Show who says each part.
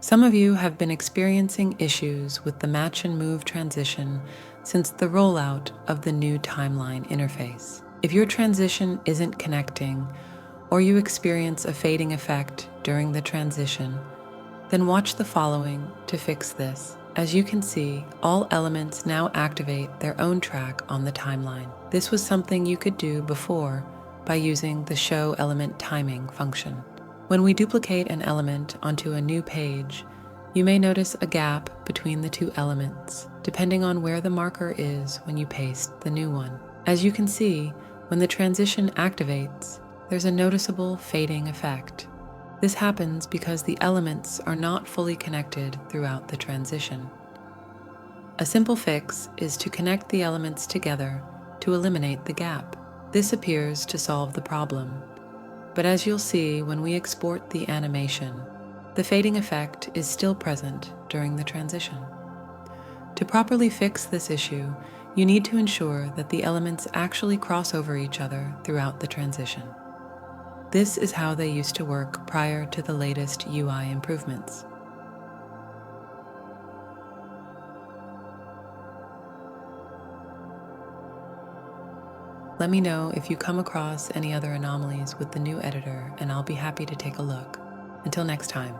Speaker 1: Some of you have been experiencing issues with the match and move transition since the rollout of the new timeline interface. If your transition isn't connecting, or you experience a fading effect during the transition, then watch the following to fix this. As you can see, all elements now activate their own track on the timeline. This was something you could do before by using the Show Element Timing function. When we duplicate an element onto a new page, you may notice a gap between the two elements, depending on where the marker is when you paste the new one. As you can see, when the transition activates, there's a noticeable fading effect. This happens because the elements are not fully connected throughout the transition. A simple fix is to connect the elements together to eliminate the gap. This appears to solve the problem, but as you'll see when we export the animation, the fading effect is still present during the transition. To properly fix this issue, you need to ensure that the elements actually cross over each other throughout the transition. This is how they used to work prior to the latest UI improvements. Let me know if you come across any other anomalies with the new editor, and I'll be happy to take a look. Until next time.